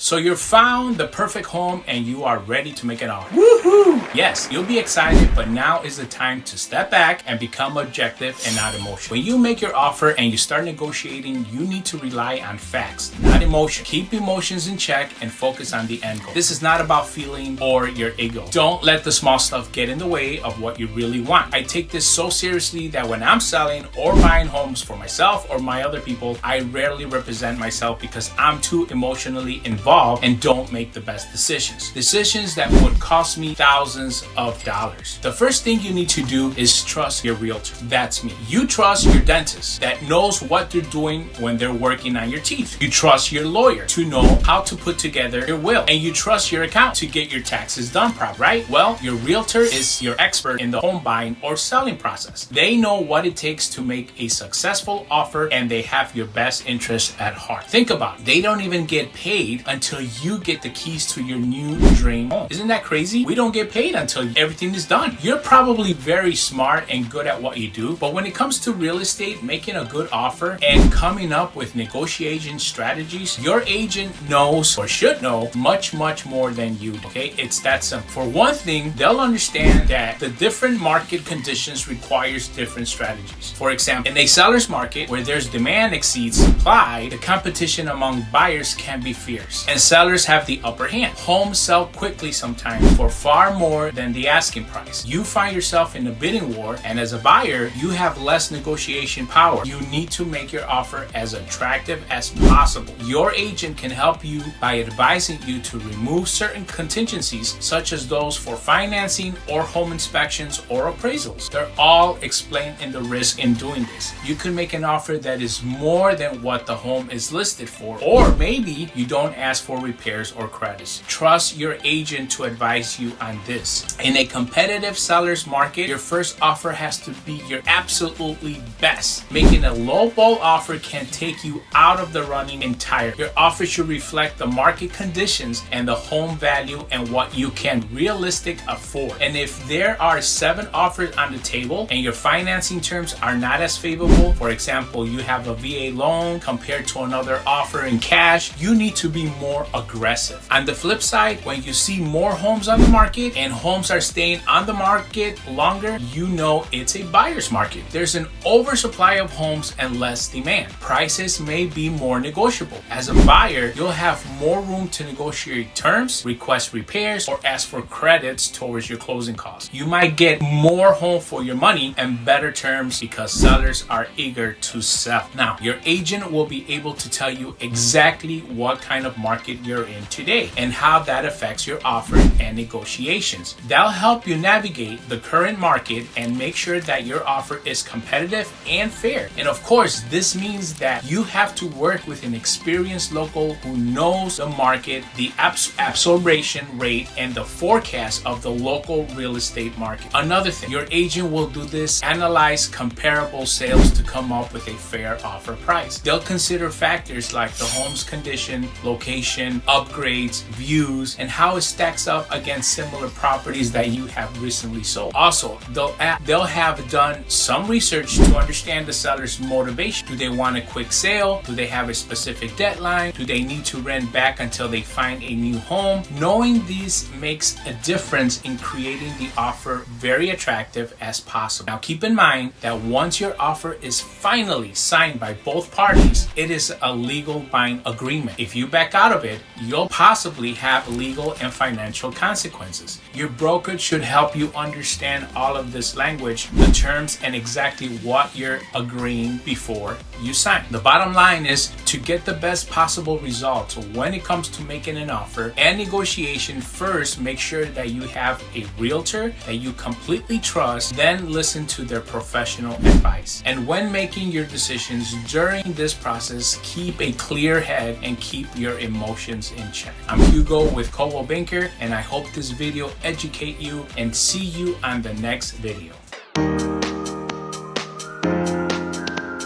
So you've found the perfect home and you are ready to make an offer. Woohoo! Yes, you'll be excited, but now is the time to step back and become objective and not emotional. When you make your offer and you start negotiating, you need to rely on facts, not emotion. Keep emotions in check and focus on the end goal. This is not about feeling or your ego. Don't let the small stuff get in the way of what you really want. I take this so seriously that when I'm selling or buying homes for myself or my other people, I rarely represent myself because I'm too emotionally involved and don't make the best decisions. Decisions that would cost me thousands of dollars. The first thing you need to do is trust your realtor. That's me. You trust your dentist that knows what they're doing when they're working on your teeth. You trust your lawyer to know how to put together your will. And you trust your accountant to get your taxes done properly, right? Well, your realtor is your expert in the home buying or selling process. They know what it takes to make a successful offer and they have your best interest at heart. Think about it. They don't even get paid until you get the keys to your new dream home. Isn't that crazy? We don't get paid until everything is done. You're probably very smart and good at what you do, but when it comes to real estate, making a good offer and coming up with negotiation strategies, your agent knows or should know much more than you do. Okay, it's that simple. For one thing, they'll understand that the different market conditions requires different strategies. For example, in a seller's market where there's demand exceeds supply, the competition among buyers can be fierce and sellers have the upper hand. Homes sell quickly sometimes for far more than the asking price. You find yourself in a bidding war, and as a buyer, you have less negotiation power. You need to make your offer as attractive as possible. Your agent can help you by advising you to remove certain contingencies, such as those for financing or home inspections or appraisals. They're all explained in the risk in doing this. You can make an offer that is more than what the home is listed for, or maybe you don't ask for repairs or credits. Trust your agent to advise you on this. In a competitive seller's market, your first offer has to be your absolutely best. Making a lowball offer can take you out of the running entirely. Your offer should reflect the market conditions and the home value and what you can realistically afford. And if there are 7 offers on the table and your financing terms are not as favorable, for example, you have a VA loan compared to another offer in cash, you need to be more aggressive. On the flip side, when you see more homes on the market and homes are staying on the market longer, you know it's a buyer's market. There's an oversupply of homes and less demand. Prices may be more negotiable. As a buyer, you'll have more room to negotiate terms, request repairs, or ask for credits towards your closing costs. You might get more home for your money and better terms because sellers are eager to sell. Now, your agent will be able to tell you exactly what kind of market you're in today and how that affects your offer and negotiations. They'll help you navigate the current market and make sure that your offer is competitive and fair. And of course, this means that you have to work with an experienced local who knows the market, the absorption rate, and the forecast of the local real estate market. Another thing, your agent will do this, analyze comparable sales to come up with a fair offer price. They'll consider factors like the home's condition, location, upgrades, views, and how it stacks up against similar properties that you have recently sold. Also, they'll have done some research to understand the seller's motivation. Do they want a quick sale? Do they have a specific deadline? Do they need to rent back until they find a new home? Knowing these makes a difference in creating the offer very attractive as possible. Now, keep in mind that once your offer is finally signed by both parties, it is a legal buying agreement. If you back out of it, you'll possibly have legal and financial consequences. Your broker should help you understand all of this language, the terms, and exactly what you're agreeing before you sign. The bottom line is to get the best possible results when it comes to making an offer and negotiation. First, make sure that you have a realtor that you completely trust, then listen to their professional advice. And when making your decisions during this process, keep a clear head and keep your emotions in check. I'm Hugo with Coldwell Banker, and I hope this video educate you, and see you on the next video.